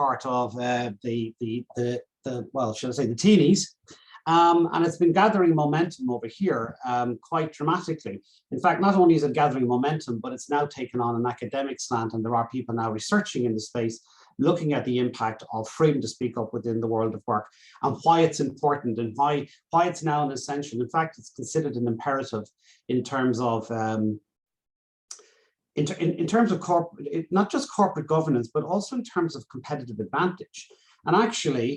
part of well, should I say the teenies. And it's been gathering momentum over here quite dramatically. In fact, not only is it gathering momentum, but it's now taken on an academic slant, and there are people now researching in the space, looking at the impact of freedom to speak up within the world of work and why it's important and why it's now an essential. In fact, it's considered an imperative in terms of in terms of corporate, not just corporate governance, but also in terms of competitive advantage. And actually,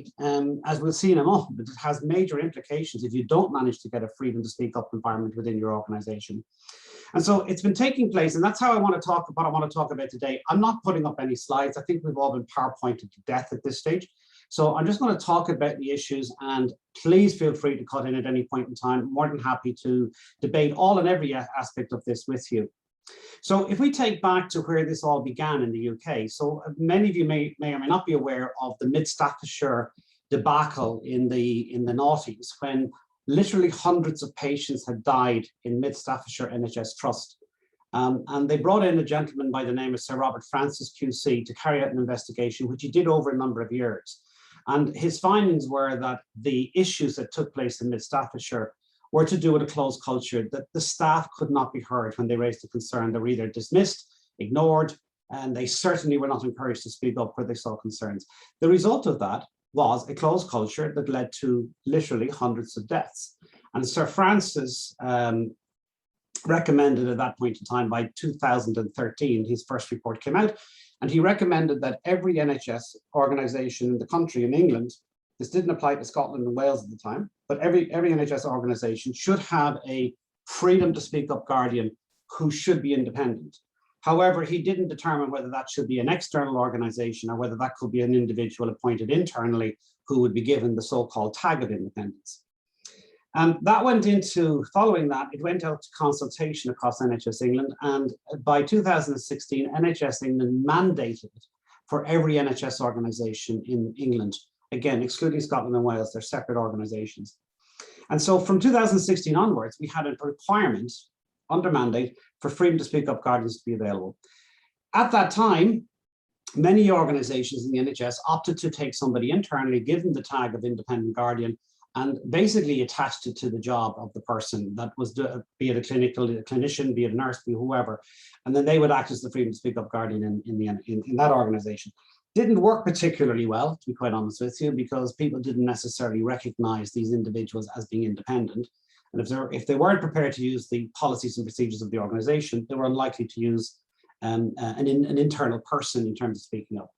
as we'll see in a moment, it has major implications if you don't manage to get a freedom to speak up environment within your organization. And so it's been taking place, and that's how I want to talk about what I want to talk about today. I'm not putting up any slides. I think we've all been PowerPointed to death at this stage. So I'm just going to talk about the issues, and please feel free to cut in at any point in time. I'm more than happy to debate all and every aspect of this with you. So if we take back to where this all began in the UK, so many of you may or may not be aware of the Mid-Staffordshire debacle in the noughties, when literally hundreds of patients had died in Mid-Staffordshire NHS Trust. And they brought in a gentleman by the name of Sir Robert Francis QC to carry out an investigation, which he did over a number of years. And his findings were that the issues that took place in Mid-Staffordshire were to do with a closed culture, that the staff could not be heard when they raised a concern. They were either dismissed, ignored, and they certainly were not encouraged to speak up where they saw concerns. The result of that was a closed culture that led to literally hundreds of deaths. And Sir Francis recommended at that point in time, by 2013, his first report came out, and he recommended that every NHS organisation in the country, in England, this didn't apply to Scotland and Wales at the time, but every NHS organisation should have a freedom to speak up guardian who should be independent. However, he didn't determine whether that should be an external organisation or whether that could be an individual appointed internally who would be given the so-called tag of independence. And that went into, following that, it went out to consultation across NHS England, and by 2016, NHS England mandated for every NHS organisation in England, again, excluding Scotland and Wales, they're separate organisations. And so from 2016 onwards, we had a requirement under mandate for freedom to speak up guardians to be available. At that time, many organisations in the NHS opted to take somebody internally, give them the tag of independent guardian, and basically attached it to the job of the person that was, be it a clinician, be it a nurse, be it whoever, and then they would act as the freedom to speak up guardian in that organisation. Didn't work particularly well, to be quite honest with you, because people didn't necessarily recognise these individuals as being independent. And if they weren't prepared to use the policies and procedures of the organisation, they were unlikely to use an internal person in terms of speaking up.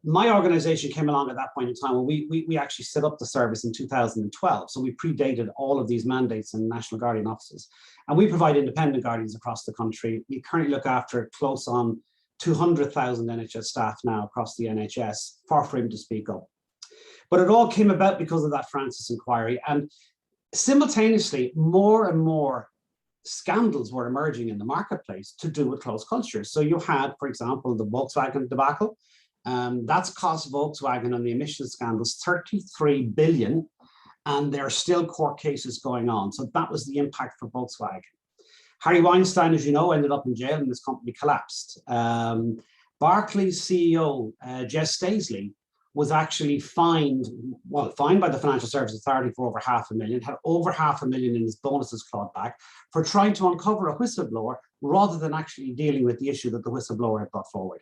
My organisation came along at that point in time when we actually set up the service in 2012. So we predated all of these mandates and National Guardian offices. And we provide independent guardians across the country. We currently look after close on 200,000 NHS staff now across the NHS for freedom to speak up. But it all came about because of that Francis inquiry, and simultaneously more and more scandals were emerging in the marketplace to do with closed cultures. So you had, for example, the Volkswagen debacle. That's cost Volkswagen and the emissions scandals 33 billion, and there are still court cases going on. So that was the impact for Volkswagen. Harry Weinstein, as you know, ended up in jail and this company collapsed. Barclays CEO, Jess Staisley, was actually fined by the Financial Services Authority for over $500,000, had over $500,000 in his bonuses clawed back for trying to uncover a whistleblower rather than actually dealing with the issue that the whistleblower had brought forward.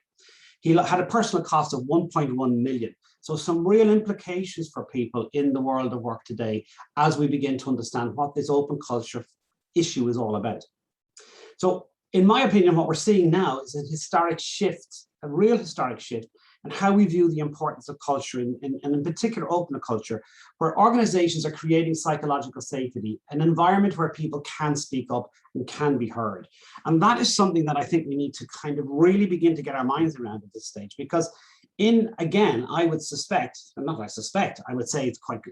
He had a personal cost of 1.1 million. So some real implications for people in the world of work today as we begin to understand what this open culture issue is all about. So in my opinion, what we're seeing now is a historic shift, a real historic shift, and how we view the importance of culture, and in particular open culture, where organizations are creating psychological safety, an environment where people can speak up and can be heard. And that is something that I think we need to kind of really begin to get our minds around at this stage, because again, I would suspect, and not I suspect, I would say it's quite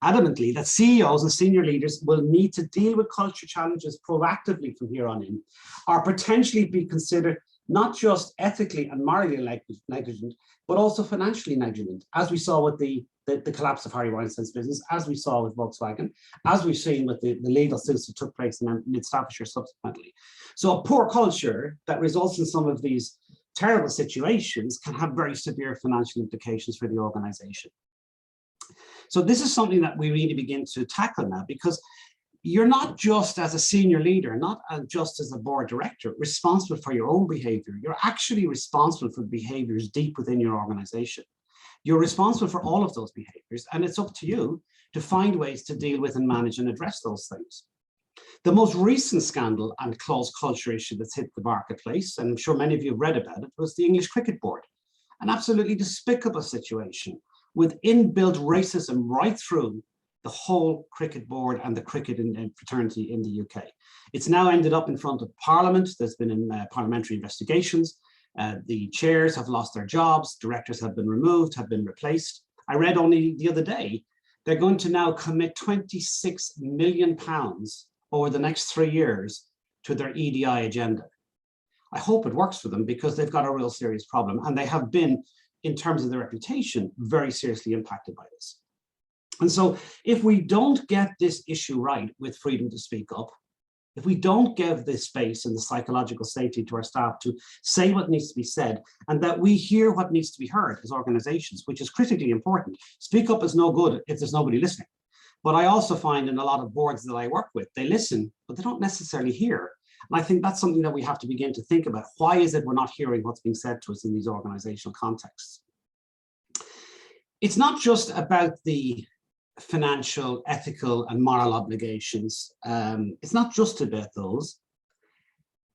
adamantly that CEOs and senior leaders will need to deal with culture challenges proactively from here on in, or potentially be considered not just ethically and morally negligent, but also financially negligent, as we saw with the collapse of Harry Weinstein's business, as we saw with Volkswagen, as we've seen with the legal suits that took place in Mid-Staffordshire subsequently. So a poor culture that results in some of these terrible situations can have very severe financial implications for the organization. So this is something that we really begin to tackle now, because you're not just as a senior leader, not just as a board director, responsible for your own behavior. You're actually responsible for behaviors deep within your organization. You're responsible for all of those behaviors, and it's up to you to find ways to deal with and manage and address those things. The most recent scandal and closed culture issue that's hit the marketplace, and I'm sure many of you have read about it, was the English Cricket Board. An absolutely despicable situation with inbuilt racism right through the whole cricket board and the cricket fraternity in the UK. It's now ended up in front of Parliament. There's been parliamentary investigations. The chairs have lost their jobs. Directors have been removed, have been replaced. I read only the other day, they're going to now commit £26 million over the next 3 years to their EDI agenda. I hope it works for them, because they've got a real serious problem, and they have been, in terms of their reputation, very seriously impacted by this. And so if we don't get this issue right with freedom to speak up, if we don't give this space and the psychological safety to our staff to say what needs to be said, and that we hear what needs to be heard as organizations, which is critically important. Speak up is no good if there's nobody listening. But I also find in a lot of boards that I work with, they listen, but they don't necessarily hear. And I think that's something that we have to begin to think about. Why is it we're not hearing what's being said to us in these organizational contexts? It's not just about the financial, ethical, and moral obligations. It's not just about those.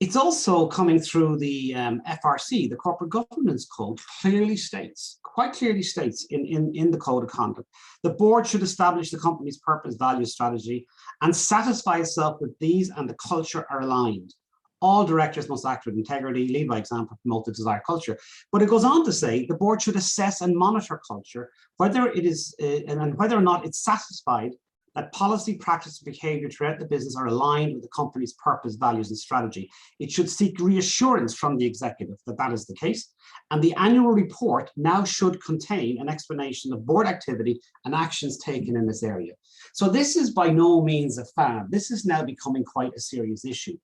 It's also coming through the FRC, the Corporate Governance Code, quite clearly states in the Code of Conduct, the board should establish the company's purpose, value, strategy, and satisfy itself that these and the culture are aligned. All directors must act with integrity, lead by example, promote the desired culture. But it goes on to say the board should assess and monitor culture, whether it is and whether or not it's satisfied that policy, practice, and behavior throughout the business are aligned with the company's purpose, values, and strategy. It should seek reassurance from the executive that that is the case. And the annual report now should contain an explanation of board activity and actions taken in this area. So this is by no means a fad. This is now becoming quite a serious issue.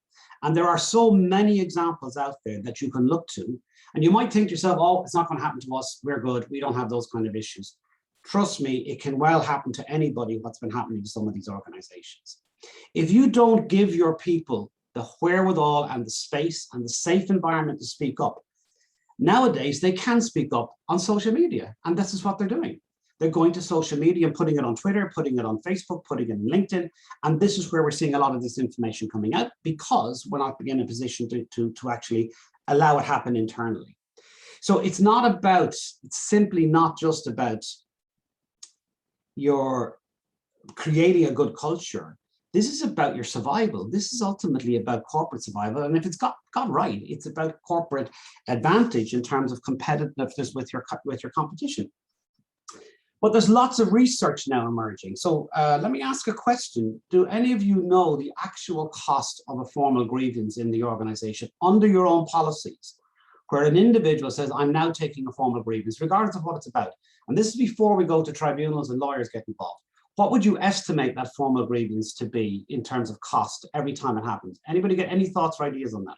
And there are so many examples out there that you can look to. And you might think to yourself, oh, it's not going to happen to us. We're good. We don't have those kind of issues. Trust me, it can well happen to anybody what's been happening to some of these organizations. If you don't give your people the wherewithal and the space and the safe environment to speak up, nowadays they can speak up on social media, and this is what they're doing. They're going to social media and putting it on Twitter, putting it on Facebook, putting it on LinkedIn, and this is where we're seeing a lot of this information coming out, because we're not in a position to actually allow it happen internally. So it's simply not just about you're creating a good culture. This is about your survival. This is ultimately about corporate survival. And if it's got right, it's about corporate advantage in terms of competitiveness with your competition. But there's lots of research now emerging. So let me ask a question. Do any of you know the actual cost of a formal grievance in the organization under your own policies, where an individual says, I'm now taking a formal grievance, regardless of what it's about? And this is before we go to tribunals and lawyers get involved. What would you estimate that formal grievance to be in terms of cost every time it happens? Anybody get any thoughts or ideas on that?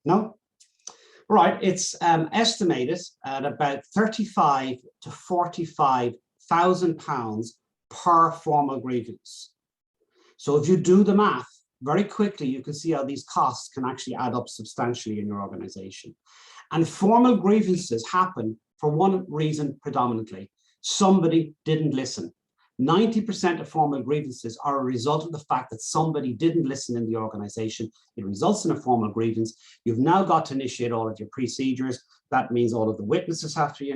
No? Right, it's estimated at about 35 to 45,000 pounds per formal grievance. So if you do the math, very quickly, you can see how these costs can actually add up substantially in your organization. And formal grievances happen for one reason predominantly. Somebody didn't listen. 90% of formal grievances are a result of the fact that somebody didn't listen in the organization. It results in a formal grievance. You've now got to initiate all of your procedures. That means all of the witnesses have to be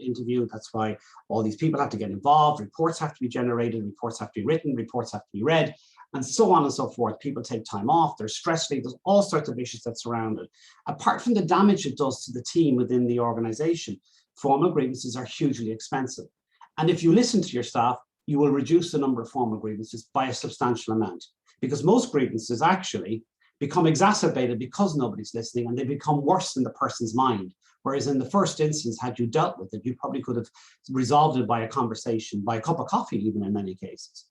interviewed. That's why all these people have to get involved. Reports have to be generated. Reports have to be written. Reports have to be read, and so on and so forth. People take time off. There's stress leave. There's all sorts of issues that surround it. Apart from the damage it does to the team within the organization, formal grievances are hugely expensive. And if you listen to your staff, you will reduce the number of formal grievances by a substantial amount, because most grievances actually become exacerbated because nobody's listening, and they become worse in the person's mind. Whereas in the first instance, had you dealt with it, you probably could have resolved it by a conversation, by a cup of coffee, even in many cases.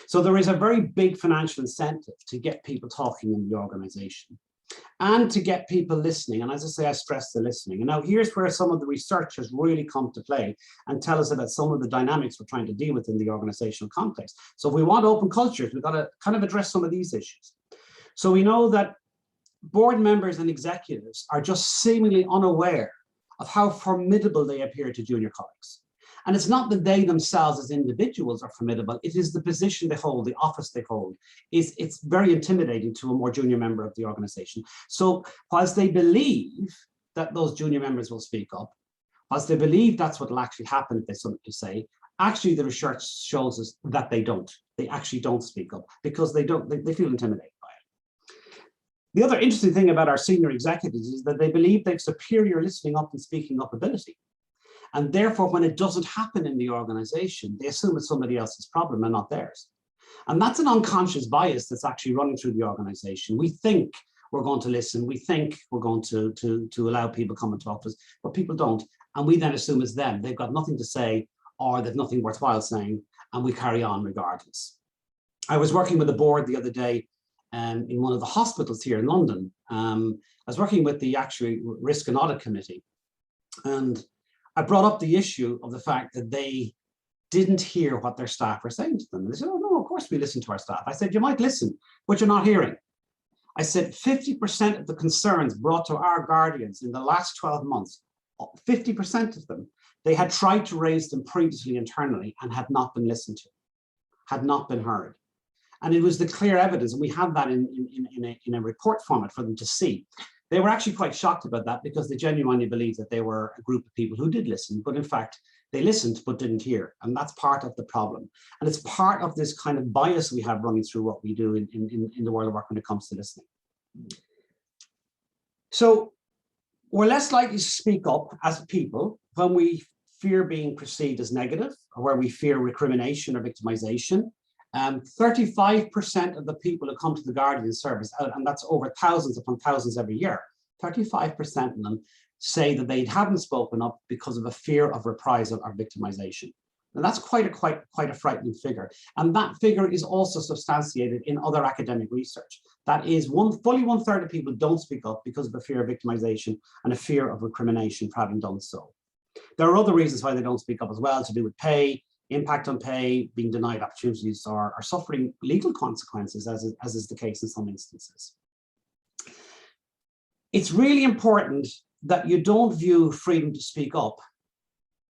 So there is a very big financial incentive to get people talking in the organization. and to get people listening. And as I say, I stress the listening. And now here's where some of the research has really come to play and tell us about some of the dynamics we're trying to deal with in the organizational context. So if we want open cultures, we've got to kind of address some of these issues. So we know that board members and executives are just seemingly unaware of how formidable they appear to junior colleagues. And it's not that they themselves as individuals are formidable, it is the position they hold, the office they hold. It's very intimidating to a more junior member of the organization. So whilst they believe that those junior members will speak up, whilst they believe that's what will actually happen if they have something to say, actually the research shows us that they don't. They actually don't speak up because they feel intimidated by it. The other interesting thing about our senior executives is that they believe they have superior listening up and speaking up ability. And therefore, when it doesn't happen in the organization, they assume it's somebody else's problem and not theirs. And that's an unconscious bias that's actually running through the organization. We think we're going to listen. We think we're going to allow people to come into office, but people don't. And we then assume it's them. They've got nothing to say or they've nothing worthwhile saying, and we carry on regardless. I was working with a board the other day in one of the hospitals here in London. I was working with the actually Risk and Audit Committee. And I brought up the issue of the fact that they didn't hear what their staff were saying to them. And they said, oh, no, of course we listen to our staff. I said, you might listen, but you're not hearing. I said, 50% of the concerns brought to our guardians in the last 12 months, 50% of them, they had tried to raise them previously internally and had not been listened to, had not been heard. And it was the clear evidence, and we had that in a report format for them to see. They were actually quite shocked about that because they genuinely believed that they were a group of people who did listen, but in fact, they listened but didn't hear. And that's part of the problem. And it's part of this kind of bias we have running through what we do in the world of work when it comes to listening. So we're less likely to speak up as people when we fear being perceived as negative or where we fear recrimination or victimization. 35% of the people who come to the Guardian service, and that's over thousands upon thousands every year, 35% of them say that they haven't spoken up because of a fear of reprisal or victimization. And that's quite a frightening figure. And that figure is also substantiated in other academic research. That is, fully one third of people don't speak up because of a fear of victimization and a fear of recrimination for having done so. There are other reasons why they don't speak up as well, to do with pay, impact on pay, being denied opportunities, or suffering legal consequences, as is the case in some instances. It's really important that you don't view freedom to speak up,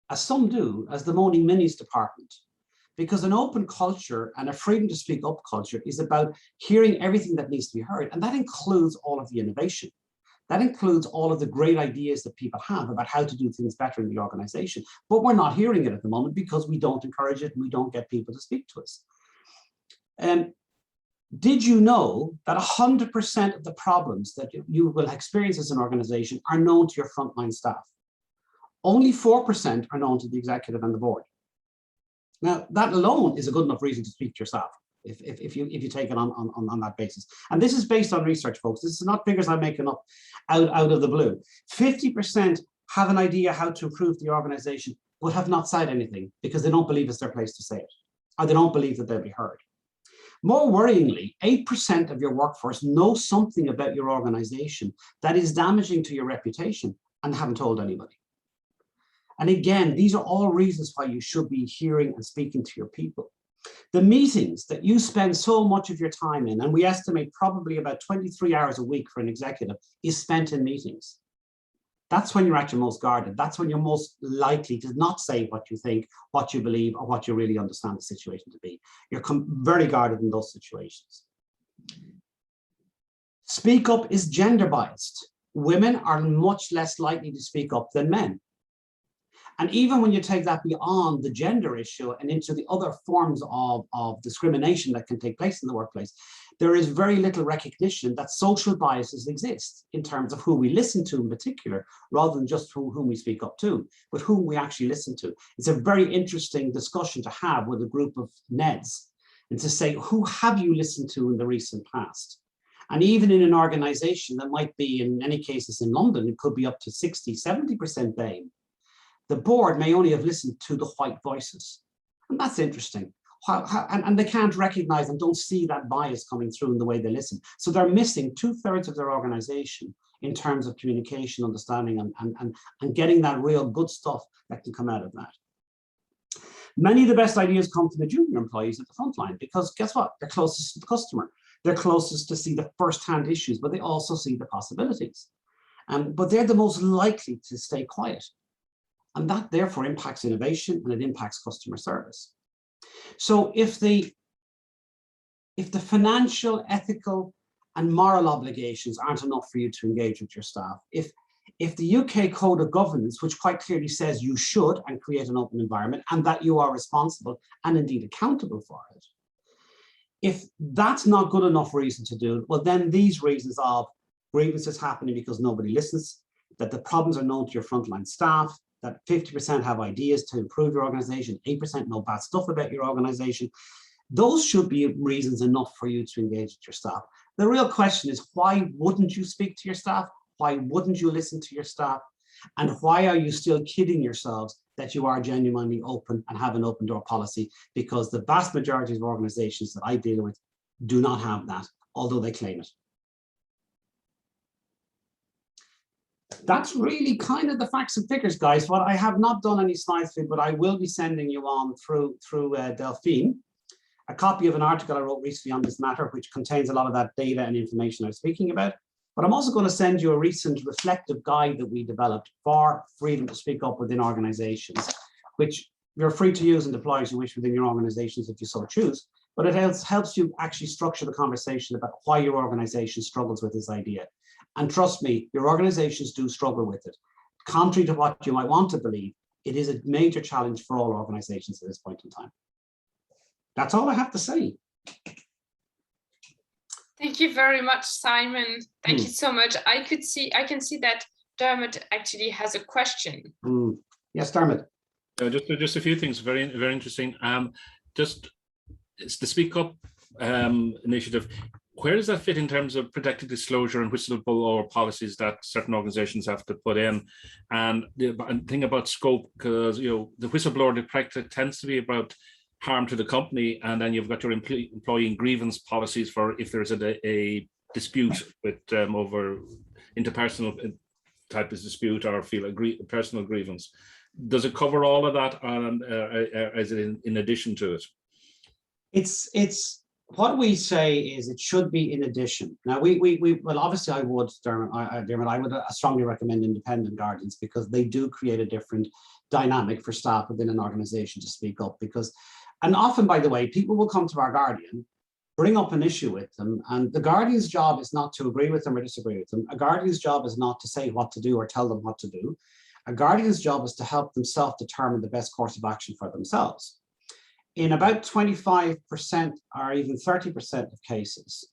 as some do, as the moaning minis department, because an open culture and a freedom to speak up culture is about hearing everything that needs to be heard, and that includes all of the innovation. That includes all of the great ideas that people have about how to do things better in the organization. But we're not hearing it at the moment because we don't encourage it and we don't get people to speak to us. Did you know that 100% of the problems that you will experience as an organization are known to your frontline staff? Only 4% are known to the executive and the board. Now, that alone is a good enough reason to speak to your staff. If you take it on that basis. And this is based on research, folks. This is not figures I'm making up out of the blue. 50% have an idea how to improve the organization, but have not said anything because they don't believe it's their place to say it, or they don't believe that they'll be heard. More worryingly, 8% of your workforce know something about your organization that is damaging to your reputation and haven't told anybody. And again, these are all reasons why you should be hearing and speaking to your people. The meetings that you spend so much of your time in, and we estimate probably about 23 hours a week for an executive, is spent in meetings. That's when you're at your most guarded. That's when you're most likely to not say what you think, what you believe, or what you really understand the situation to be. You're very guarded in those situations. Speak up is gender biased. Women are much less likely to speak up than men. And even when you take that beyond the gender issue and into the other forms of discrimination that can take place in the workplace, there is very little recognition that social biases exist in terms of who we listen to in particular, rather than just whom we speak up to, but whom we actually listen to. It's a very interesting discussion to have with a group of NEDs and to say, who have you listened to in the recent past? And even in an organization that might be, in many cases in London, it could be up to 60, 70% BAME. The board may only have listened to the white voices. And that's interesting. And they can't recognize and don't see that bias coming through in the way they listen. So they're missing 2/3 of their organization in terms of communication, understanding, and getting that real good stuff that can come out of that. Many of the best ideas come from the junior employees at the front line, because guess what? They're closest to the customer. They're closest to see the first-hand issues, but they also see the possibilities. But they're the most likely to stay quiet. And that therefore impacts innovation, and it impacts customer service. So if the financial, ethical, and moral obligations aren't enough for you to engage with your staff, if the UK Code of Governance, which quite clearly says you should and create an open environment and that you are responsible and indeed accountable for it, if that's not good enough reason to do it, well, then these reasons of grievances happening because nobody listens, that the problems are known to your frontline staff, that 50% have ideas to improve your organization, 8% know bad stuff about your organization, those should be reasons enough for you to engage with your staff. The real question is, why wouldn't you speak to your staff? Why wouldn't you listen to your staff? And why are you still kidding yourselves that you are genuinely open and have an open door policy? Because the vast majority of organizations that I deal with do not have that, although they claim it. That's really kind of the facts and figures, guys. What I have not done any slides for, but I will be sending you on through Delphine a copy of an article I wrote recently on this matter, which contains a lot of that data and information I was speaking about. But I'm also going to send you a recent reflective guide that we developed for freedom to speak up within organizations, which you're free to use and deploy as you wish within your organizations if you so choose. But it helps you actually structure the conversation about why your organization struggles with this idea. And trust me, your organizations do struggle with it. Contrary to what you might want to believe, it is a major challenge for all organizations at this point in time. That's all I have to say. Thank you very much, Simon. Thank you so much. I can see that Dermot actually has a question. Yes, Dermot. Just a few things. Very interesting. It's the Speak Up initiative. Where does that fit in terms of protected disclosure and whistleblower policies that certain organizations have to put in? And the thing about scope, because the whistleblower practice tends to be about harm to the company, and then you've got your employee grievance policies for if there's a dispute with over interpersonal type of dispute or feel a personal grievance. Does it cover all of that, and is it in addition to it? It's what we say is it should be in addition. Now well, obviously I would, Dermot, I would strongly recommend independent guardians, because they do create a different dynamic for staff within an organization to speak up. And often, by the way, people will come to our guardian, bring up an issue with them, and the guardian's job is not to agree with them or disagree with them. A guardian's job is not to say what to do or tell them what to do. A guardian's job is to help them self-determine the best course of action for themselves. In about 25% or even 30% of cases,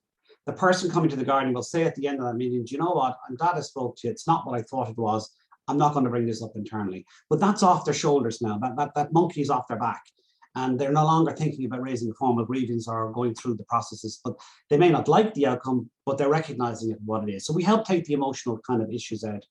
the person coming to the guardian will say at the end of that meeting, do you know what, I'm glad I spoke to you, it's not what I thought it was, I'm not going to bring this up internally. But that's off their shoulders now, that monkey's off their back. And they're no longer thinking about raising a formal grievance or going through the processes, but they may not like the outcome, but they're recognizing it what it is. So we help take the emotional kind of issues out of it.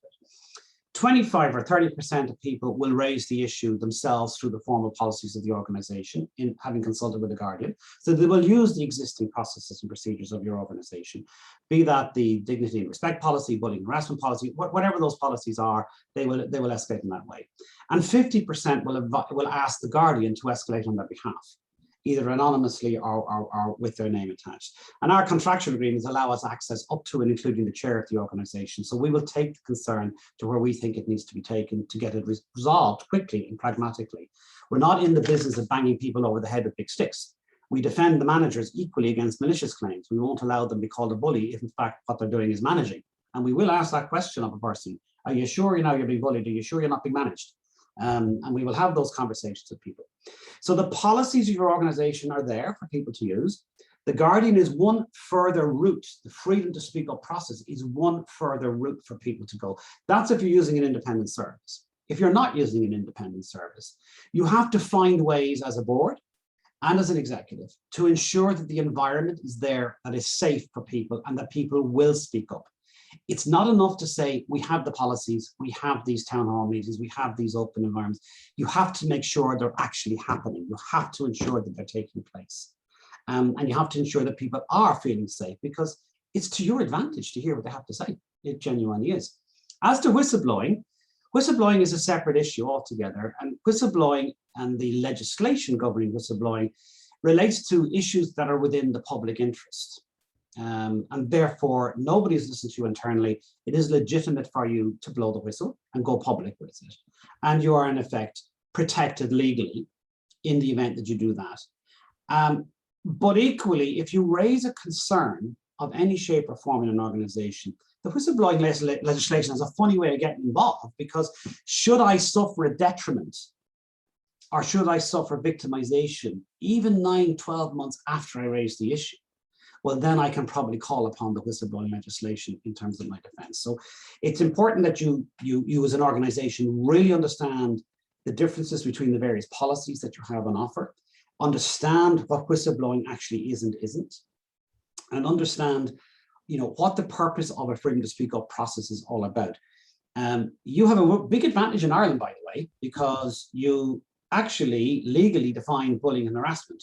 25 or 30% of people will raise the issue themselves through the formal policies of the organization in having consulted with a guardian. So they will use the existing processes and procedures of your organization, be that the dignity and respect policy, bullying and harassment policy, whatever those policies are, they will escalate in that way. And 50% will ask the guardian to escalate on their behalf, either anonymously or with their name attached. And our contractual agreements allow us access up to and including the chair of the organization. So we will take the concern to where we think it needs to be taken to get it resolved quickly and pragmatically. We're not in the business of banging people over the head with big sticks. We defend the managers equally against malicious claims. We won't allow them to be called a bully if in fact what they're doing is managing. And we will ask that question of a person. Are you sure you're being bullied? Are you sure you're not being managed? And we will have those conversations with people. So the policies of your organization are there for people to use. The Guardian is one further route. The freedom to speak up process is one further route for people to go. That's if you're using an independent service. If you're not using an independent service, you have to find ways as a board and as an executive to ensure that the environment is there that is safe for people and that people will speak up. It's not enough to say we have the policies, we have these town hall meetings, we have these open environments. You have to make sure they're actually happening. You have to ensure that they're taking place. And you have to ensure that people are feeling safe, because it's to your advantage to hear what they have to say. It genuinely is. As to whistleblowing, whistleblowing is a separate issue altogether, and whistleblowing and the legislation governing whistleblowing relates to issues that are within the public interest. And therefore, nobody is listening to you internally. It is legitimate for you to blow the whistle and go public with it. And you are, in effect, protected legally in the event that you do that. But equally, if you raise a concern of any shape or form in an organization, the whistleblowing legislation has a funny way of getting involved, because should I suffer a detriment or should I suffer victimization even 9, 12 months after I raise the issue, well, then I can probably call upon the whistleblowing legislation in terms of my defense. So it's important that you as an organization really understand the differences between the various policies that you have on offer, understand what whistleblowing actually is and isn't, and understand, what the purpose of a freedom to speak up process is all about. You have a big advantage in Ireland, by the way, because you actually legally define bullying and harassment,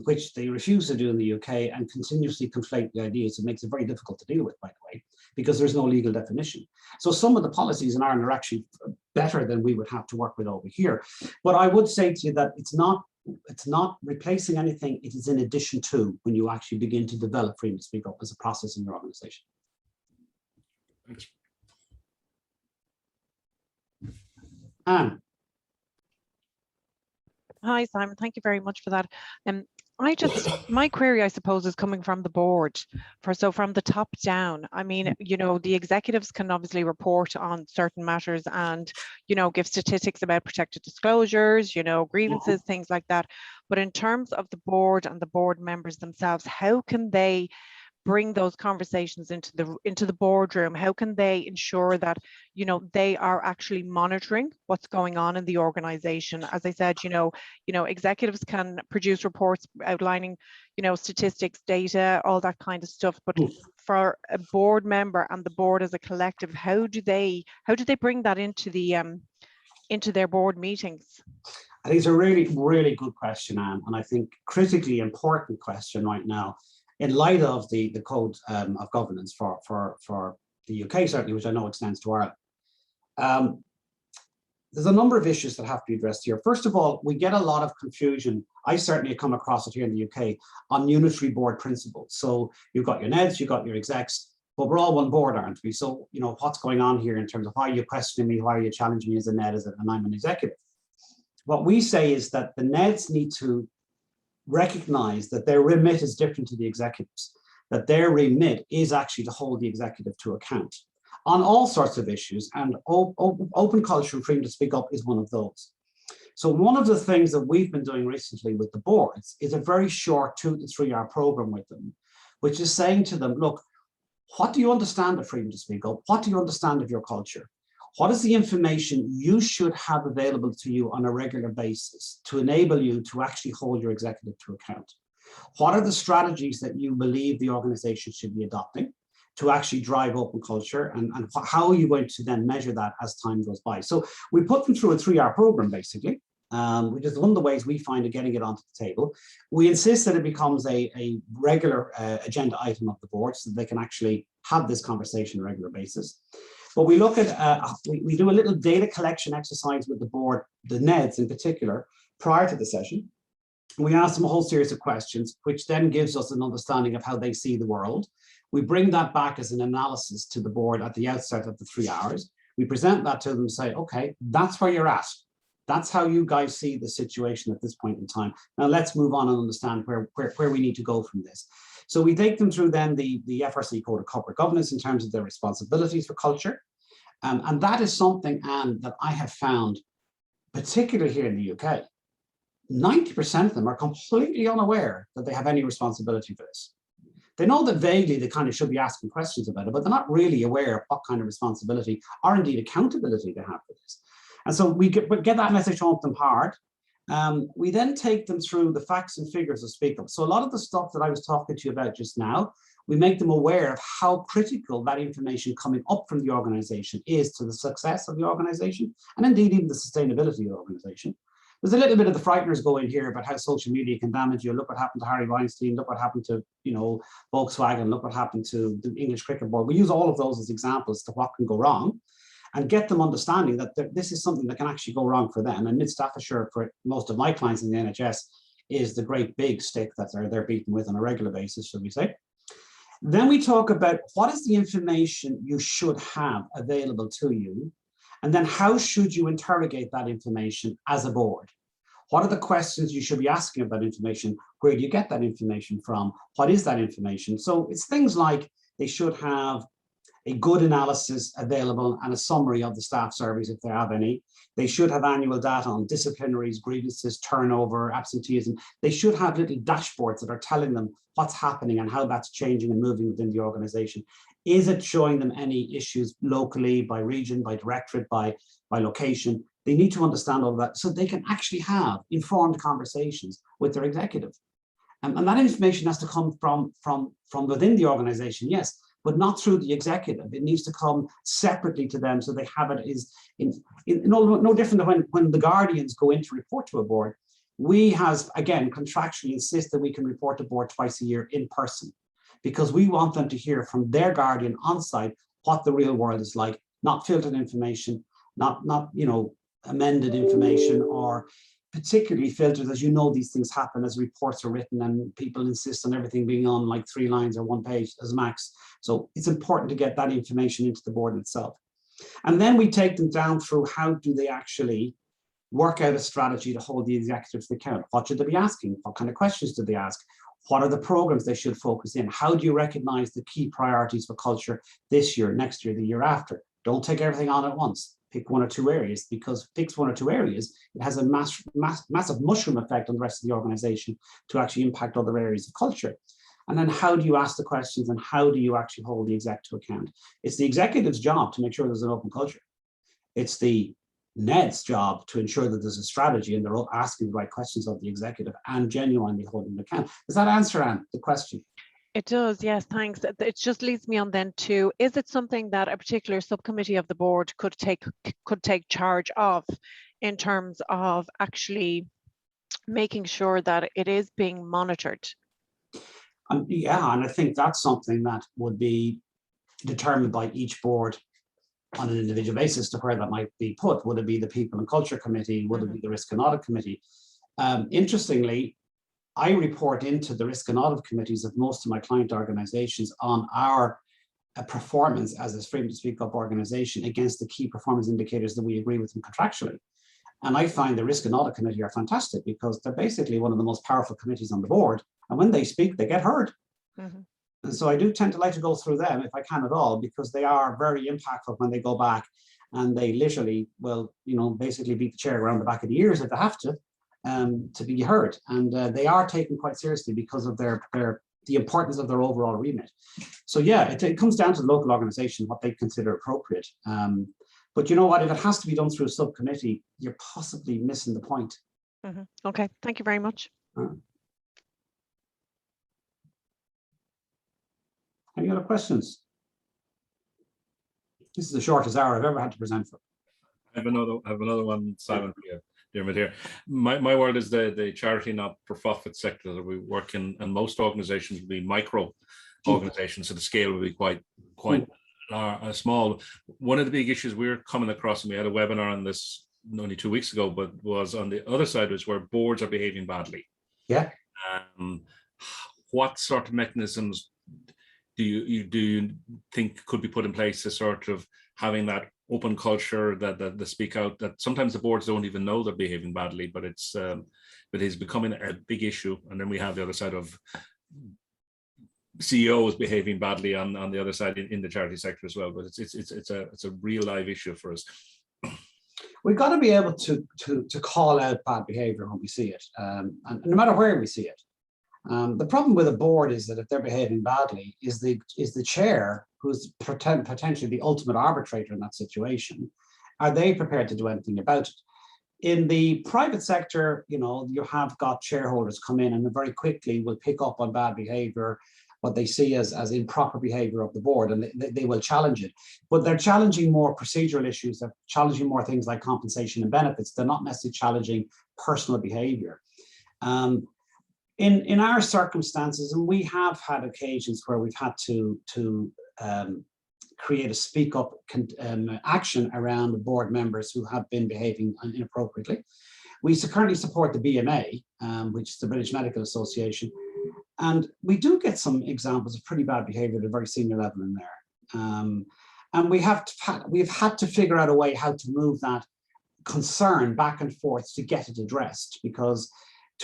which they refuse to do in the UK and continuously conflate the ideas. It makes it very difficult to deal with, by the way, because there's no legal definition. So some of the policies in Ireland are actually better than we would have to work with over here. But I would say to you that it's not replacing anything. It is in addition to, when you actually begin to develop freedom to speak up as a process in your organization. Thanks. Anne. Hi, Simon. Thank you very much for that. My query, I suppose, is coming from the board. So from the top down, I mean, the executives can obviously report on certain matters and, give statistics about protected disclosures, grievances, things like that. But in terms of the board and the board members themselves, how can they bring those conversations into the boardroom? How can they ensure that they are actually monitoring what's going on in the organization? As I said, executives can produce reports outlining statistics, data, all that kind of stuff, but for a board member and the board as a collective, how do they bring that into their board meetings? I think it's a really, really good question, Anne, and I think critically important question right now, in light of the code of governance for the UK, certainly, which I know extends to Ireland. There's a number of issues that have to be addressed here. First of all, we get a lot of confusion. I certainly come across it here in the UK on unitary board principles. So you've got your NEDs, you've got your execs, but we're all one board, aren't we? So, what's going on here in terms of why are you questioning me? Why are you challenging me as a NED and I'm an executive? What we say is that the NEDs need to recognize that their remit is different to the executives, that their remit is actually to hold the executive to account on all sorts of issues, and open culture and freedom to speak up is one of those. So one of the things that we've been doing recently with the boards is a very short 2 to 3 hour program with them, which is saying to them, look, what do you understand of freedom to speak up? What do you understand of your culture? What is the information you should have available to you on a regular basis to enable you to actually hold your executive to account? What are the strategies that you believe the organization should be adopting to actually drive open culture, and how are you going to then measure that as time goes by? So we put them through a 3 hour program, basically, which is one of the ways we find of getting it onto the table. We insist that it becomes a regular agenda item of the board so that they can actually have this conversation on a regular basis. But we look at, we do a little data collection exercise with the board, the NEDs in particular, prior to the session. We ask them a whole series of questions, which then gives us an understanding of how they see the world. We bring that back as an analysis to the board at the outset of the 3 hours. We present that to them and say, okay, that's where you're at. That's how you guys see the situation at this point in time. Now let's move on and understand where we need to go from this. So we take them through then the FRC Code of Corporate Governance in terms of their responsibilities for culture. And that is something, Anne, that I have found, particularly here in the UK, 90% of them are completely unaware that they have any responsibility for this. They know that vaguely they kind of should be asking questions about it, but they're not really aware of what kind of responsibility or indeed accountability they have for this. And so we get that message home to them hard. We then take them through the facts and figures of Speak Up. So a lot of the stuff that I was talking to you about just now, We make them aware of how critical that information coming up from the organization is to the success of the organization, and indeed even the sustainability of the organization. There's a little bit of the frighteners going here about how social media can damage you. Look what happened to Harry Weinstein. Look what happened to, Volkswagen. Look what happened to the English Cricket Board. We use all of those as examples to what can go wrong, and get them understanding that this is something that can actually go wrong for them. And Mid Staffordshire, for most of my clients in the NHS, is the great big stick that they're beaten with on a regular basis, should we say. Then we talk about what is the information you should have available to you, and then how should you interrogate that information as a board? What are the questions you should be asking about information? Where do you get that information from? What is that information? So it's things like they should have a good analysis available and a summary of the staff surveys if they have any. They should have annual data on disciplinaries, grievances, turnover, absenteeism. They should have little dashboards that are telling them what's happening and how that's changing and moving within the organization. Is it showing them any issues locally, by region, by directorate, by location? They need to understand all of that so they can actually have informed conversations with their executive. And that information has to come from within the organization, yes, but not through the executive. It needs to come separately to them so they have it no different than when the guardians go in to report to a board. We have, again, contractually insist that we can report to board twice a year in person, because we want them to hear from their guardian on site what the real world is like, not filtered information, not amended information, or particularly filtered, as these things happen as reports are written and people insist on everything being on like 3 lines or 1 page as max. So it's important to get that information into the board itself. And then we take them down through how do they actually work out a strategy to hold the executives to account. What should they be asking? What kind of questions do they ask? What are the programs they should focus in? How do you recognize the key priorities for culture this year, next year, the year after? Don't take everything on at once. Pick 1 or 2 areas, because picks 1 or 2 areas, it has a massive mushroom effect on the rest of the organization to actually impact other areas of culture. And then how do you ask the questions and how do you actually hold the exec to account? It's the executive's job to make sure there's an open culture. It's the NED's job to ensure that there's a strategy and they're all asking the right questions of the executive and genuinely holding the account. Does that answer, Anne, the question? It does, yes, thanks. It just leads me on then to, is it something that a particular subcommittee of the board could take charge of in terms of actually making sure that it is being monitored? Yeah, and I think that's something that would be determined by each board on an individual basis to where that might be put. Would it be the People and Culture Committee? Would it be the Risk and Audit Committee? Interestingly, I report into the Risk and Audit Committees of most of my client organizations on our performance as a Freedom to Speak Up organization against the key performance indicators that we agree with them contractually. And I find the Risk and Audit Committee are fantastic because they're basically one of the most powerful committees on the board. And when they speak, they get heard. Mm-hmm. And so I do tend to like to go through them if I can at all, because they are very impactful when they go back and they literally will, basically beat the chair around the back of the ears if they have to be heard. And they are taken quite seriously because of the importance of their overall remit. So yeah, it comes down to the local organization, what they consider appropriate. But you know what, if it has to be done through a subcommittee, you're possibly missing the point. Mm-hmm. Okay, thank you very much. Any other questions? This is the shortest hour I've ever had to present for. I have another one, Simon, here. Here. My world is the charity, not-for-profit sector that we work in, and most organizations will be micro organizations, so the scale will be quite small. One of the big issues we're coming across, and we had a webinar on this only 2 weeks ago, but was on the other side, was where boards are behaving badly. Yeah. What sort of mechanisms do you think could be put in place to sort of having that open culture, that the speak out, that sometimes the boards don't even know they're behaving badly, but it's becoming a big issue. And then we have the other side of CEOs behaving badly on the other side in the charity sector as well. But it's a real live issue for us. We've got to be able to call out bad behavior when we see it, and no matter where we see it. The problem with a board is that if they're behaving badly, is the chair, who's potentially the ultimate arbitrator in that situation, are they prepared to do anything about it? In the private sector, you have got shareholders come in and very quickly will pick up on bad behavior what they see as improper behavior of the board, and they will challenge it. But they're challenging more procedural issues, they're challenging more things like compensation and benefits. They're not necessarily challenging personal behavior. In our circumstances, and we have had occasions where we've had to create a speak up action around the board members who have been behaving inappropriately. We currently support the BMA, which is the British Medical Association, and we do get some examples of pretty bad behavior at a very senior level in there. And we've had to figure out a way how to move that concern back and forth to get it addressed, because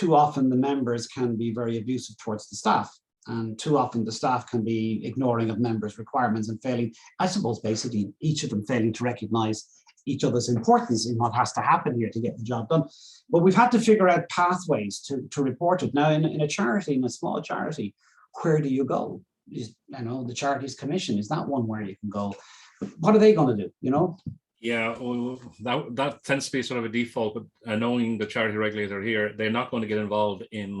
too often the members can be very abusive towards the staff, and too often the staff can be ignoring of members' requirements and failing, I suppose, basically each of them failing to recognize each other's importance in what has to happen here to get the job done. But we've had to figure out pathways to report it. Now, in a charity, in a small charity, where do you go? The Charities Commission, is that one where you can go? What are they going to do, Yeah, well, that tends to be sort of a default, but knowing the charity regulator here, they're not going to get involved in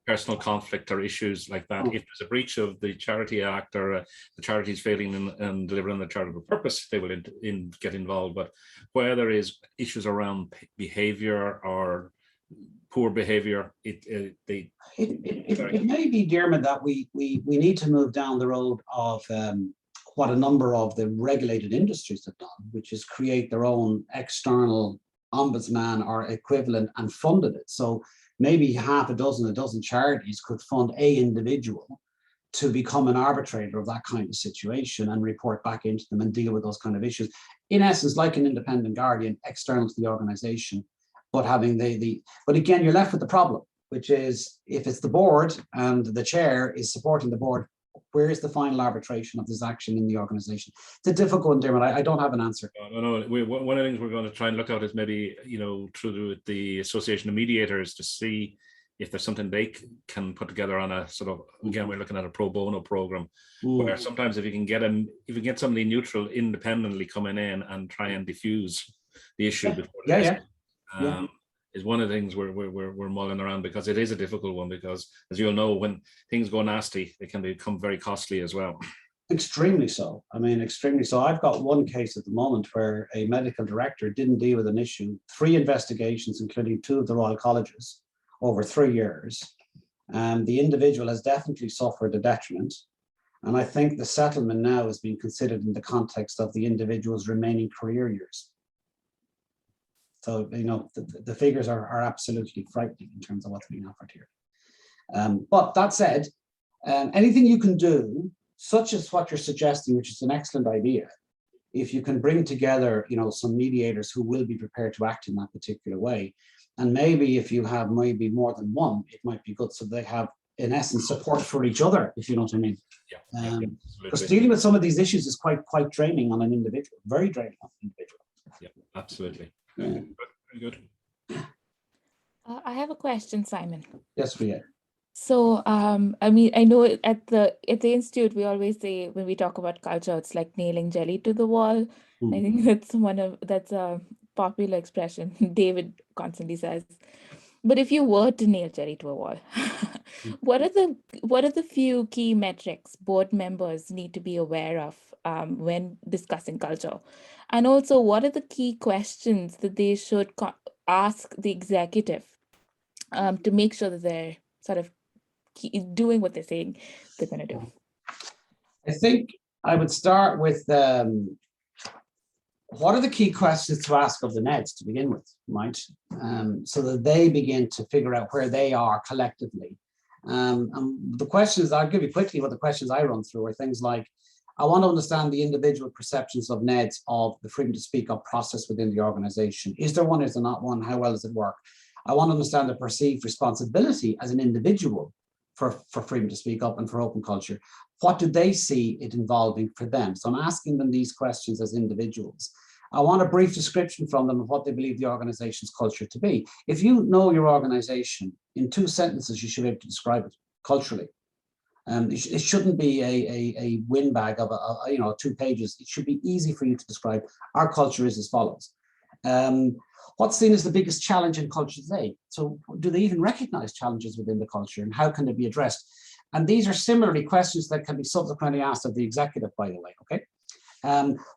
personal conflict or issues like that. If there's a breach of the Charity Act or the charity is failing in delivering the charitable purpose, they will get involved. But where there is issues around behaviour or poor behaviour, it may be, Dermot, that we need to move down the road of what a number of the regulated industries have done, which is create their own external ombudsman or equivalent and funded it. So maybe a dozen charities could fund a individual to become an arbitrator of that kind of situation and report back into them and deal with those kind of issues. In essence, like an independent guardian external to the organization, but having but again, you're left with the problem, which is if it's the board and the chair is supporting the board, where is the final arbitration of this action in the organization? It's a difficult one, Dermot. I don't have an answer. No. One of the things we're going to try and look at is maybe, through the Association of Mediators to see if there's something they can put together on a sort of, again, we're looking at a pro bono program where sometimes if you can get somebody neutral independently coming in and try and diffuse the issue before is one of the things we're mulling around, because it is a difficult one, because as you'll know, when things go nasty, they can become very costly as well. Extremely so. I mean, extremely so. I've got one case at the moment where a medical director didn't deal with an issue, 3 investigations, including 2 of the Royal Colleges over 3 years. The individual has definitely suffered a detriment. And I think the settlement now is being considered in the context of the individual's remaining career years. So, the figures are absolutely frightening in terms of what's being offered here. But that said, anything you can do, such as what you're suggesting, which is an excellent idea, if you can bring together, some mediators who will be prepared to act in that particular way, and maybe if you have maybe more than one, it might be good so they have, in essence, support for each other, if you know what I mean. Because dealing with some of these issues is quite draining on an individual, very draining on an individual. Yeah, absolutely. Yeah. Very good. I have a question, Simon. Yes, Ria. So, I mean, I know at the institute we always say when we talk about culture, it's like nailing jelly to the wall. I think that's a popular expression David constantly says. But if you were to nail jelly to a wall, what are the few key metrics board members need to be aware of when discussing culture? And also, what are the key questions that they should ask the executive to make sure that they're sort of doing what they're saying they're going to do? I think I would start with what are the key questions to ask of the NEDs to begin with, right? So that they begin to figure out where they are collectively. And the questions, I'll give you quickly what the questions I run through are things like, I want to understand the individual perceptions of NEDs of the freedom to speak up process within the organization. Is there one, is there not one? How well does it work? I want to understand the perceived responsibility as an individual for freedom to speak up and for open culture. What do they see it involving for them? So I'm asking them these questions as individuals. I want a brief description from them of what they believe the organization's culture to be. If you know your organization, in 2 sentences, you should be able to describe it culturally. It shouldn't be a windbag of 2 pages. It should be easy for you to describe. Our culture is as follows. What's seen as the biggest challenge in culture today? So do they even recognize challenges within the culture, and how can they be addressed? And these are similarly questions that can be subsequently asked of the executive, by the way, okay?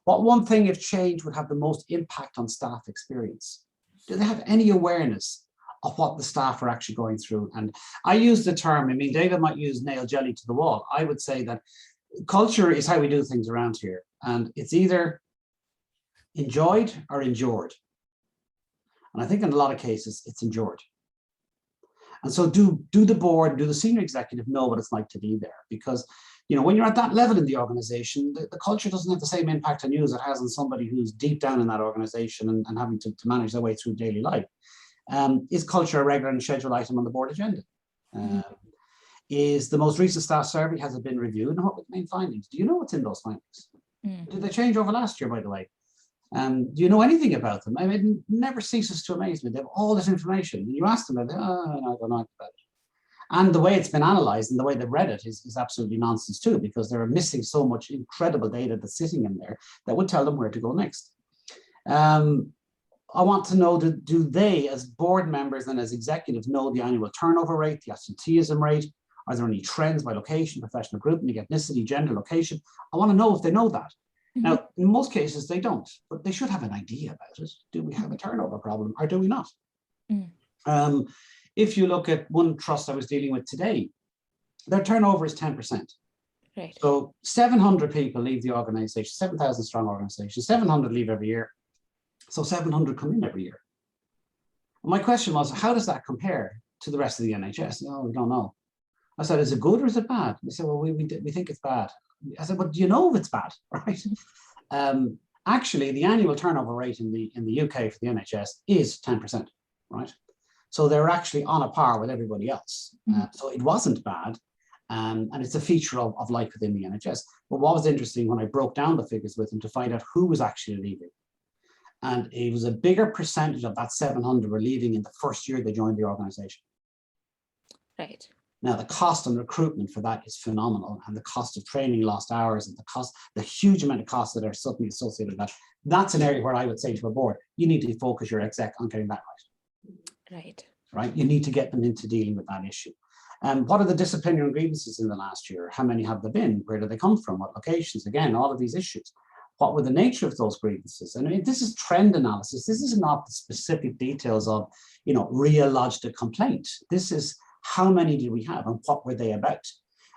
What one thing, if changed, would have the most impact on staff experience? Do they have any awareness of what the staff are actually going through? And I use the term, I mean, David might use nail jelly to the wall. I would say that culture is how we do things around here. And it's either enjoyed or endured. And I think in a lot of cases, it's endured. And so do the board, do the senior executive know what it's like to be there? Because, you know, when you're at that level in the organization, the culture doesn't have the same impact on you as it has on somebody who's deep down in that organization and having to manage their way through daily life. Is culture a regular and scheduled item on the board agenda? Is the most recent staff survey, has it been reviewed? And what were the main findings? Do you know what's in those findings? Did they change over last year, by the way? Do you know anything about them? I mean, it never ceases to amaze me. They have all this information. And you ask them, and they, oh, no, I don't know about it. And the way it's been analyzed and the way they've read it is absolutely nonsense too, because they're missing so much incredible data that's sitting in there that would tell them where to go next. I want to know, do they, as board members and as executives, know the annual turnover rate, the absenteeism rate? Are there any trends by location, professional grouping, ethnicity, gender, location? I want to know if they know that. Now, in most cases, they don't, but they should have an idea about it. Do we have a turnover problem or do we not? If you look at one trust I was dealing with today, their turnover is 10%. Right. So 700 people leave the organization, 7,000 strong organization, 700 leave every year. So 700 come in every year. My question was, how does that compare to the rest of the NHS? No, we don't know. I said, is it good or is it bad? They said, well, we think it's bad. I said, but do you know if it's bad, right? Actually, the annual turnover rate in the UK for the NHS is 10%, right? So they're actually on a par with everybody else. So it wasn't bad, and it's a feature of life within the NHS. But what was interesting when I broke down the figures with them to find out who was actually leaving, and it was a bigger percentage of that 700 were leaving in the first year they joined the organization. Right. Now, the cost on recruitment for that is phenomenal, and the cost of training, lost hours, and the huge amount of costs that are suddenly associated with that. That's an area where I would say to a board, you need to focus your exec on getting that right. Right. Right. You need to get them into dealing with that issue. What are the disciplinary grievances in the last year? How many have there been? Where do they come from? What locations? Again, all of these issues. What were the nature of those grievances? And I mean, this is trend analysis. This is not the specific details of, you know, Ria lodged a complaint. This is how many did we have and what were they about?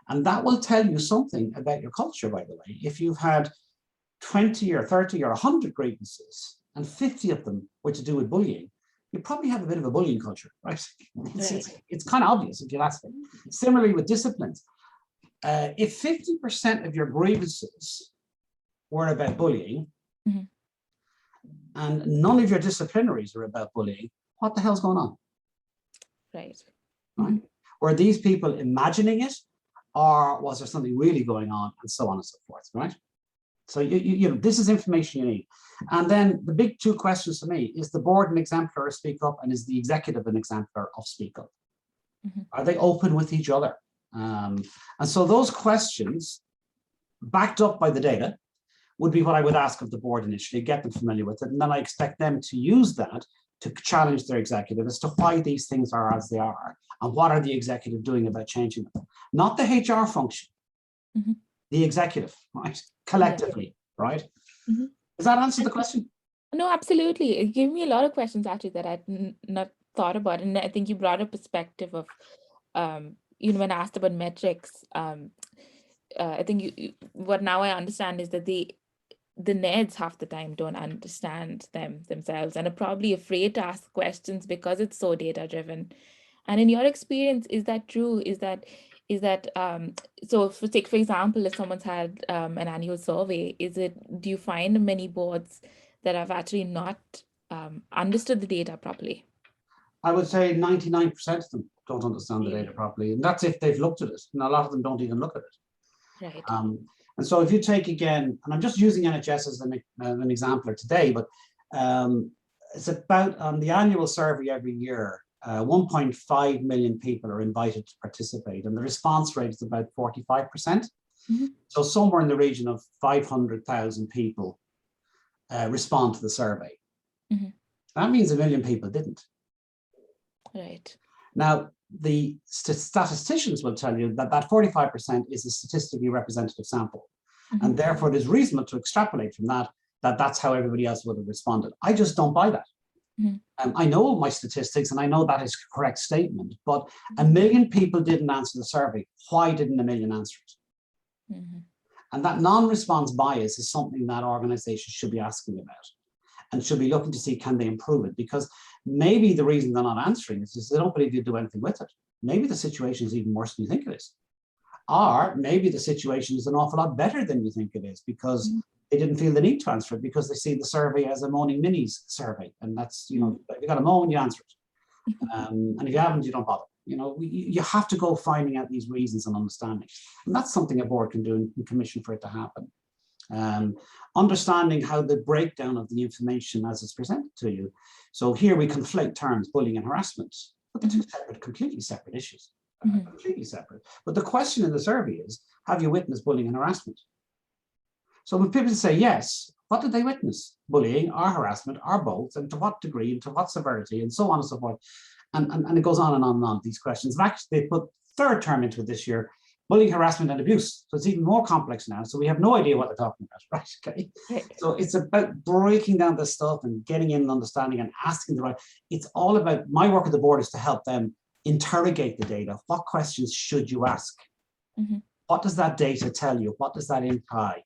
And that will tell you something about your culture, by the way. If you've had 20 or 30 or 100 grievances and 50 of them were to do with bullying, you probably have a bit of a bullying culture, right? It's kind of obvious if you ask me. Similarly with disciplines, if 50% of your grievances were about bullying and none of your disciplinaries are about bullying, what the hell's going on? Right. Right? Were these people imagining it, or was there something really going on, and so on and so forth, right? So you know, this is information you need. And then the big two questions for me: is the board an exemplar of speak up, and is the executive an exemplar of speak up? Are they open with each other? And so those questions, backed up by the data, would be what I would ask of the board initially, get them familiar with it, and then I expect them to use that to challenge their executive as to why these things are as they are, and what are the executive doing about changing them. Not the HR function, the executive, right? Collectively, right? Does that answer the question? No, absolutely. It gave me a lot of questions actually that I'd not thought about. And I think you brought a perspective of, you know, when asked about metrics, I think what now I understand is that the NEDs half the time don't understand them themselves and are probably afraid to ask questions because it's so data driven. And in your experience, is that true? Is that so for example, if someone's had an annual survey, do you find many boards that have actually not understood the data properly? I would say 99% of them don't understand the data properly, and that's if they've looked at it. And a lot of them don't even look at it. Right. And so if you take again, and I'm just using NHS as an example today, but it's about on the annual survey every year, 1.5 million people are invited to participate, and the response rate is about 45%. So somewhere in the region of 500,000 people respond to the survey. That means 1 million people didn't. Right. Now, the statisticians will tell you that that 45% is a statistically representative sample. And therefore it is reasonable to extrapolate from that, that's how everybody else would have responded. I just don't buy that. I know my statistics and I know that is a correct statement, but 1 million people didn't answer the survey. Why didn't 1 million answer it? And that non-response bias is something that organizations should be asking about and should be looking to see, can they improve it? Because maybe the reason they're not answering is they don't believe you do anything with it. Maybe the situation is even worse than you think it is. Or maybe the situation is an awful lot better than you think it is because they didn't feel the need to answer it because they see the survey as a moaning minis survey. And that's, you know, if you got a moan, you answer it. And if you haven't, you don't bother. You know, you have to go finding out these reasons and understanding. And that's something a board can do and commission for it to happen. Understanding how the breakdown of the information as it's presented to you. So here we conflate terms, bullying and harassment, but they're two separate, completely separate issues. Completely separate. But the question in the survey is, have you witnessed bullying and harassment? So when people say yes, what did they witness? Bullying or harassment or both, and to what degree and to what severity, and so on and so forth. And it goes on and on and on, these questions. And actually, they put third term into it this year, bullying, harassment, and abuse. So it's even more complex now. So we have no idea what they're talking about, right? Okay. So it's about breaking down this stuff and getting in and understanding and asking the right. It's all about, my work at the board is to help them interrogate the data. What questions should you ask? What does that data tell you? What does that imply?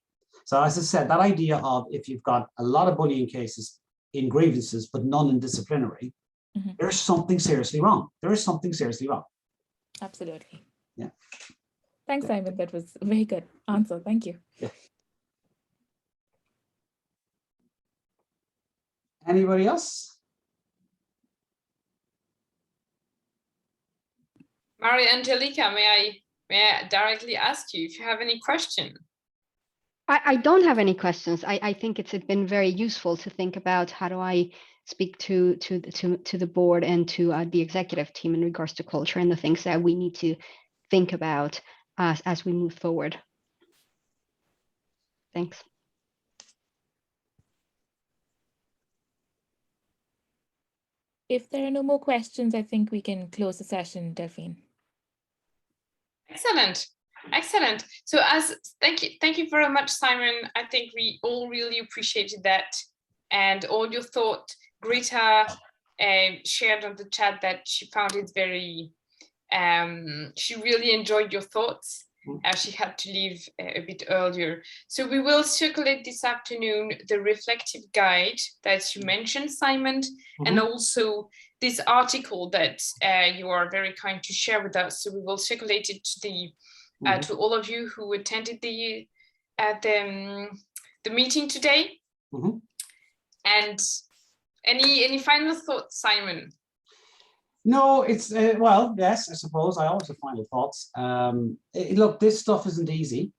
So as I said, that idea of if you've got a lot of bullying cases in grievances, but none in disciplinary, there's something seriously wrong. There is something seriously wrong. Absolutely. Yeah. Thanks, Simon. That was a very good answer. Thank you. Yeah. Anybody else? Maria Angelica, may I directly ask you if you have any question? I don't have any questions. I think it's been very useful to think about how do I speak to the board and to the executive team in regards to culture and the things that we need to think about as we move forward. Thanks. If there are no more questions, I think we can close the session, Delphine. Excellent. Excellent. So thank you very much, Simon. I think we all really appreciated that, and all your thought. Greta shared on the chat that she found it very, she really enjoyed your thoughts. She had to leave a bit earlier. So we will circulate this afternoon the reflective guide that you mentioned, Simon, and also this article that you are very kind to share with us. So we will circulate it to all of you who attended the meeting today. And any final thoughts, Simon? No, it's well, yes, I suppose I always have final thoughts. Look, this stuff isn't easy.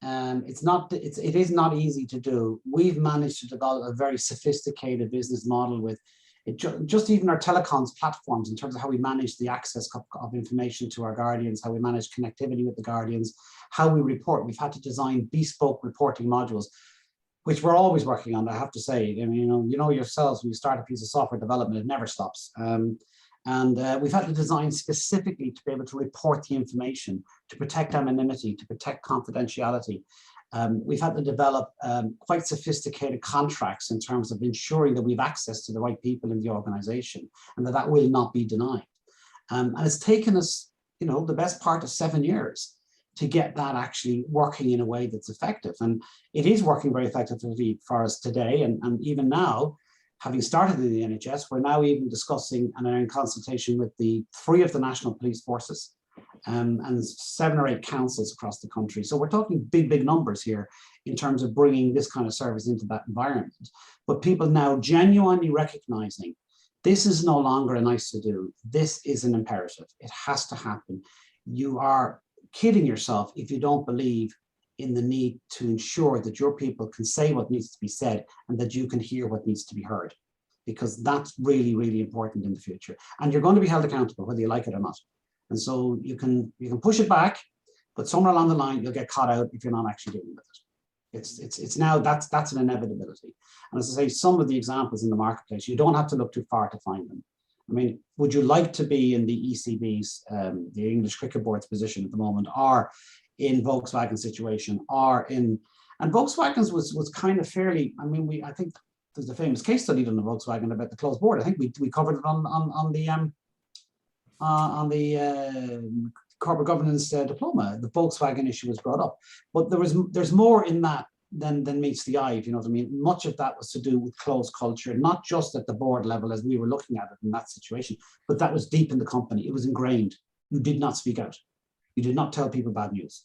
It is not easy to do. We've managed to develop a very sophisticated business model with it, just even our telecoms platforms in terms of how we manage the access of information to our guardians, how we manage connectivity with the guardians, how we report. We've had to design bespoke reporting modules, which we're always working on, I have to say. I mean, you know yourselves, when you start a piece of software development, it never stops. We've had to design specifically to be able to report the information, to protect anonymity, to protect confidentiality. We've had to develop quite sophisticated contracts in terms of ensuring that we've access to the right people in the organization and that will not be denied. And it's taken us, you know, the best part of 7 years to get that actually working in a way that's effective. And it is working very effectively for us today. And even now, having started in the NHS, we're now even discussing and are in consultation with 3 of the national police forces and 7 or 8 councils across the country. So we're talking big numbers here in terms of bringing this kind of service into that environment. But people now genuinely recognizing this is no longer a nice to do. This is an imperative. It has to happen. You are kidding yourself if you don't believe in the need to ensure that your people can say what needs to be said and that you can hear what needs to be heard, because that's really important in the future. And you're going to be held accountable whether you like it or not. And so you can push it back, but somewhere along the line you'll get caught out if you're not actually dealing with it. It's now that's an inevitability. And as I say, some of the examples in the marketplace, you don't have to look too far to find them. I mean, would you like to be in the ECB's, the English Cricket Board's position at the moment, or in Volkswagen's situation, or in, and Volkswagen's was kind of fairly, I mean, I think there's a famous case study done on Volkswagen about the closed board. I think we covered it on the corporate governance diploma. The Volkswagen issue was brought up, but there's more in that than meets the eye, if you know what I mean. Much of that was to do with closed culture, not just at the board level as we were looking at it in that situation, but that was deep in the company. It was ingrained. You did not speak out. You did not tell people bad news.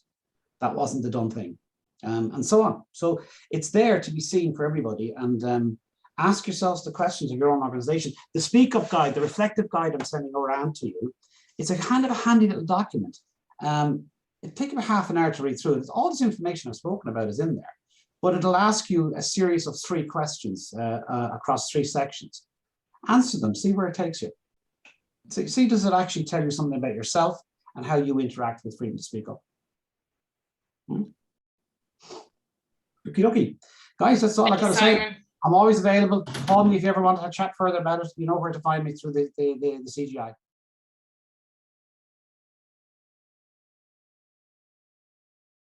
That wasn't the done thing, and so on. So it's there to be seen for everybody, and ask yourselves the questions of your own organization. The Speak Up Guide, the reflective guide I'm sending around to you, it's a kind of a handy little document. It'll take about half an hour to read through it. All this information I've spoken about is in there, but it'll ask you a series of 3 questions across 3 sections. Answer them, see where it takes you. See, does it actually tell you something about yourself and how you interact with freedom to speak up? Okie dokie. Guys, that's all I gotta say. I'm always available. Call me if you ever want to chat further about it. You know where to find me through the CGI.